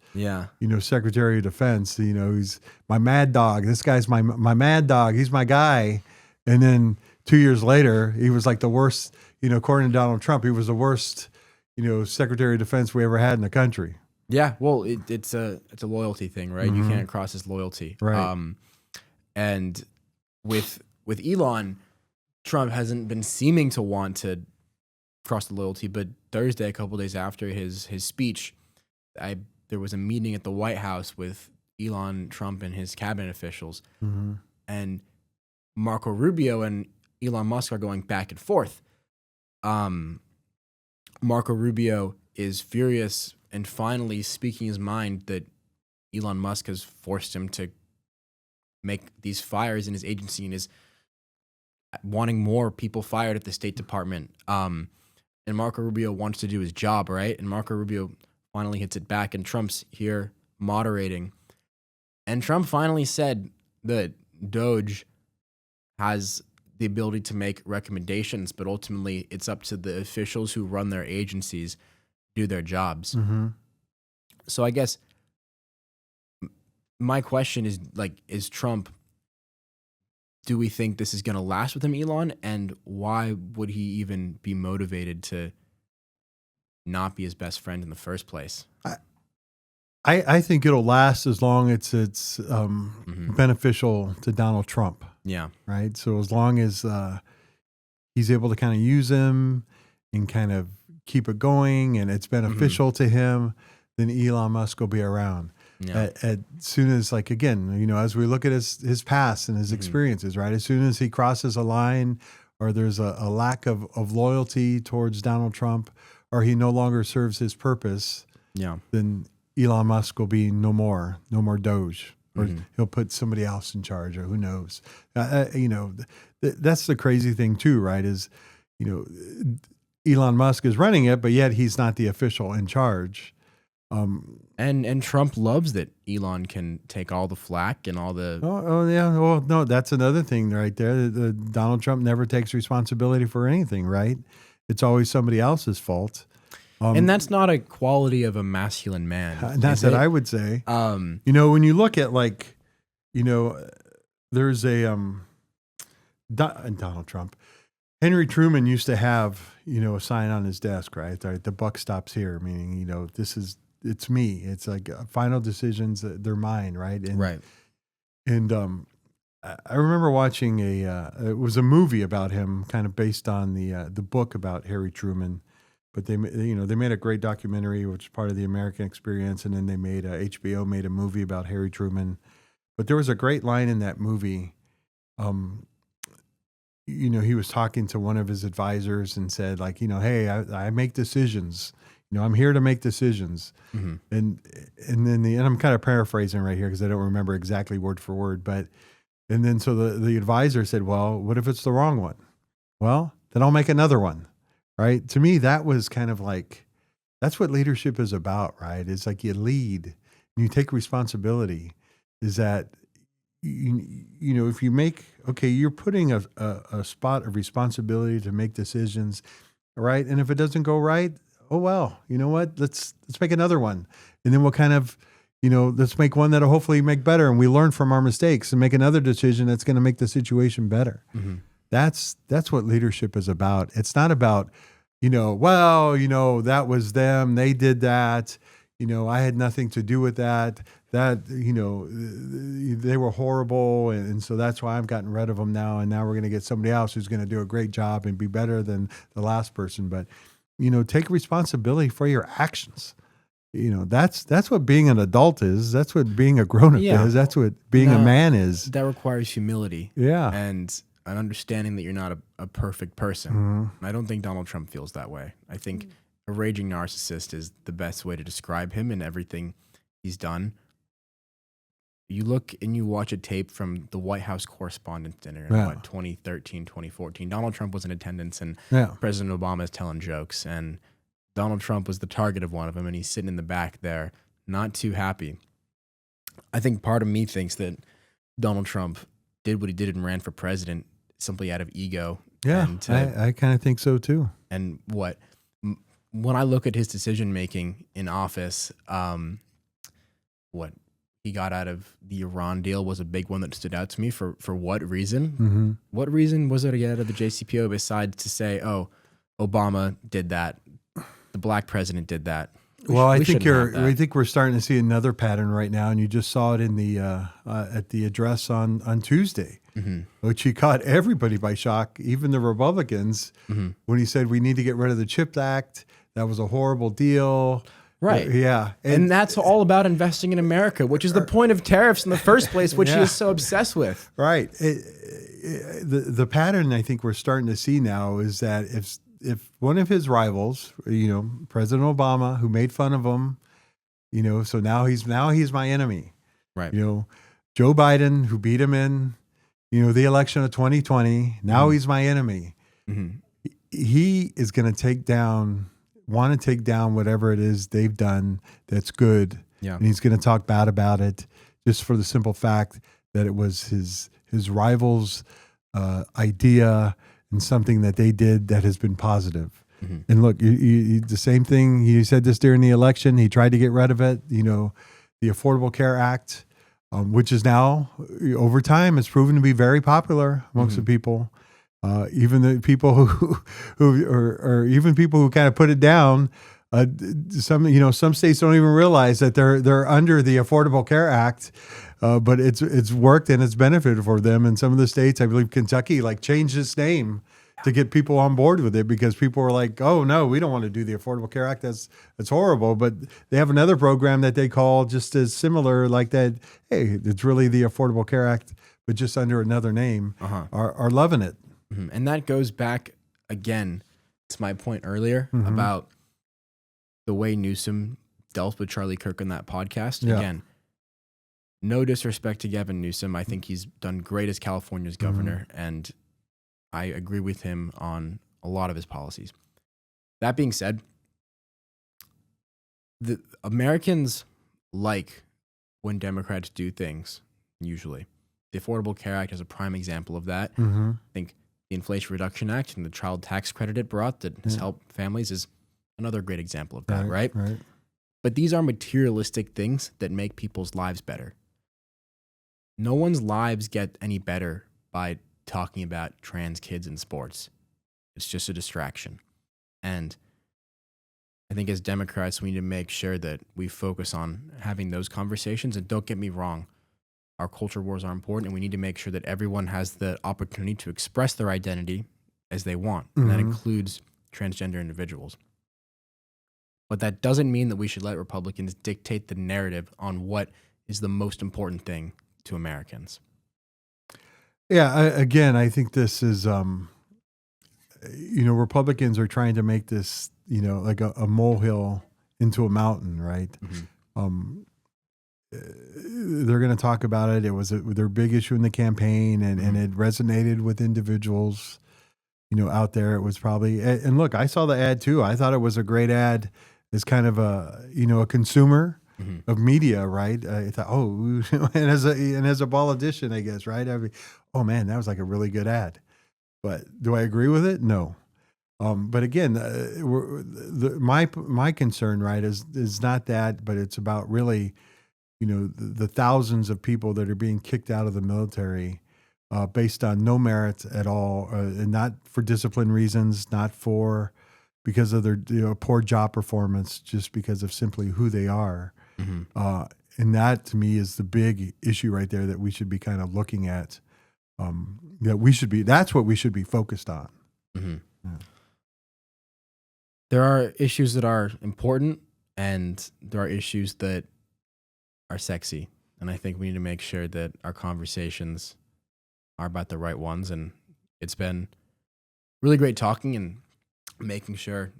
S2: Secretary of Defense. He's my mad dog. This guy's my mad dog. He's my guy. And then 2 years later, he was like the worst. According to Donald Trump, he was the worst, Secretary of Defense we ever had in the country.
S1: Yeah, well, it's a loyalty thing, right? You can't cross his loyalty,
S2: right?
S1: And with Elon, Trump hasn't been seeming to want to cross the loyalty, but Thursday, a couple days after his speech, there was a meeting at the White House with Elon, Trump, and his cabinet officials, and Marco Rubio and Elon Musk are going back and forth. Marco Rubio is furious and finally speaking his mind that Elon Musk has forced him to make these fires in his agency and is wanting more people fired at the State Department. And Marco Rubio wants to do his job, right? And Marco Rubio finally hits it back, and Trump's here moderating. And Trump finally said that Doge has the ability to make recommendations, but ultimately it's up to the officials who run their agencies do their jobs. So I guess my question is, is Trump, do we think this is going to last with him, Elon? And why would he even be motivated to not be his best friend in the first place?
S2: I think it'll last as long as it's beneficial to Donald Trump.
S1: Yeah.
S2: Right. So as long as he's able to kind of use him and kind of keep it going and it's beneficial to him, then Elon Musk will be around.
S1: Yeah.
S2: As soon as, again, as we look at his past and his experiences, right? As soon as he crosses a line or there's a lack of loyalty towards Donald Trump, or he no longer serves his purpose, then Elon Musk will be no more Doge, or he'll put somebody else in charge, or who knows. That's the crazy thing too, right? Is, Elon Musk is running it, but yet he's not the official in charge.
S1: And Trump loves that Elon can take all the flack and all the...
S2: Oh yeah. Well, no, that's another thing right there. Donald Trump never takes responsibility for anything, right? It's always somebody else's fault.
S1: And that's not a quality of a masculine man.
S2: That's what I would say. When you look at there's a Donald Trump. Henry Truman used to have, a sign on his desk, right? The buck stops here, meaning, it's me. It's like final decisions, they're mine, right? And,
S1: right.
S2: And I remember watching it was a movie about him, kind of based on the book about Harry Truman. But they made a great documentary, which is part of the American Experience, and then they made HBO made a movie about Harry Truman. But there was a great line in that movie he was talking to one of his advisors and said, like, hey, I make decisions. I'm here to make decisions.
S1: Mm-hmm.
S2: And then I'm kind of paraphrasing right here because I don't remember exactly word for word, and then so the advisor said, well, what if it's the wrong one? Well, then I'll make another one, right? To me, that was kind of like, that's what leadership is about, right? It's like you lead and you take responsibility. Is that, if you you're putting a spot of responsibility to make decisions, right? And if it doesn't go right, oh, well, you know what? Let's make another one. And then we'll kind of, let's make one that'll hopefully make better. And we learn from our mistakes and make another decision that's going to make the situation better.
S1: Mm-hmm.
S2: That's what leadership is about. It's not about, that was them. They did that. I had nothing to do with that. They were horrible. And so that's why I've gotten rid of them now. And now we're going to get somebody else who's going to do a great job and be better than the last person. But, take responsibility for your actions. That's what being an adult is. That's what being a grown-up is. That's what being a man is.
S1: That requires humility.
S2: Yeah.
S1: And an understanding that you're not a perfect person.
S2: Mm-hmm.
S1: I don't think Donald Trump feels that way. I think a raging narcissist is the best way to describe him and everything he's done. You look and you watch a tape from the White House Correspondents' Dinner in 2013, 2014. Donald Trump was in attendance and President Obama is telling jokes, and Donald Trump was the target of one of them, and he's sitting in the back there, not too happy. I think part of me thinks that Donald Trump did what he did and ran for president simply out of ego.
S2: Yeah, I kind of think so too.
S1: And when I look at his decision making in office, what he got out of the Iran deal was a big one that stood out to me. For what reason?
S2: Mm-hmm.
S1: What reason was there to get out of the JCPOA besides to say, oh, Obama did that, the black president did that?
S2: I think we're starting to see another pattern right now, and you just saw it in the at the address on Tuesday, which he caught everybody by shock, even the Republicans, when he said we need to get rid of the CHIPS Act. That was a horrible deal.
S1: Right.
S2: Yeah.
S1: And that's all about investing in America, which is the point of tariffs in the first place, which he is so obsessed with.
S2: Right. The pattern I think we're starting to see now is that if one of his rivals, President Obama, who made fun of him, so now he's my enemy.
S1: Right.
S2: Joe Biden, who beat him in, the election of 2020, now he's my enemy.
S1: Mm-hmm.
S2: He is going to want to take down whatever it is they've done that's good.
S1: Yeah.
S2: And he's going to talk bad about it just for the simple fact that it was his rival's idea and something that they did that has been positive. Mm-hmm. And look, the same thing, he said this during the election. He tried to get rid of it, the Affordable Care Act, which is now, over time, has proven to be very popular amongst the people. Even the people who even people who kind of put it down, some states don't even realize that they're under the Affordable Care Act, but it's worked and it's benefited for them. And some of the states, I believe Kentucky, changed its name to get people on board with it because people were like, "Oh no, we don't want to do the Affordable Care Act. That's horrible." But they have another program that they call just as similar, like that. Hey, it's really the Affordable Care Act, but just under another name. Are loving it.
S1: Mm-hmm. And that goes back again to my point earlier about the way Newsom dealt with Charlie Kirk on that podcast. Yeah. Again, no disrespect to Gavin Newsom. I think he's done great as California's governor, and I agree with him on a lot of his policies. That being said, the Americans like when Democrats do things, usually. The Affordable Care Act is a prime example of that. I think the Inflation Reduction Act and the child tax credit it brought that has helped families is another great example of that, right? But these are materialistic things that make people's lives better. No one's lives get any better by talking about trans kids in sports. It's just a distraction. And I think as Democrats, we need to make sure that we focus on having those conversations. And don't get me wrong, our culture wars are important, and we need to make sure that everyone has the opportunity to express their identity as they want. And that includes transgender individuals. But that doesn't mean that we should let Republicans dictate the narrative on what is the most important thing to Americans.
S2: Yeah. Again, I think this is, Republicans are trying to make this, like a molehill into a mountain, right?
S1: Mm-hmm.
S2: They're going to talk about it. It was their big issue in the campaign, and it resonated with individuals, out there. It was probably, and look, I saw the ad too. I thought it was a great ad as kind of a consumer of media, right? I thought, and as a politician, I guess, right? Oh man, that was like a really good ad. But do I agree with it? No. But again, my concern, right, is not that, but it's about really, the thousands of people that are being kicked out of the military based on no merit at all, and not for discipline reasons, not because of their poor job performance, just because of simply who they are.
S1: Mm-hmm.
S2: And that to me is the big issue right there that we should be kind of looking at. That's what we should be focused on.
S1: Mm-hmm.
S2: Yeah.
S1: There are issues that are important, and there are issues that are sexy. And I think we need to make sure that our conversations are about the right ones. And it's been really great talking and making sure,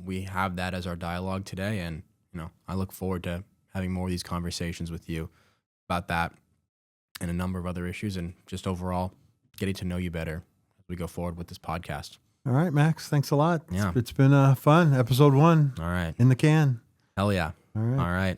S1: we have that as our dialogue today. And, I look forward to having more of these conversations with you about that and a number of other issues, and just overall getting to know you better as we go forward with this podcast.
S2: All right, Max, thanks a lot.
S1: Yeah.
S2: It's been fun. Episode 1.
S1: All right.
S2: In the can.
S1: Hell yeah.
S2: All right.
S1: All right.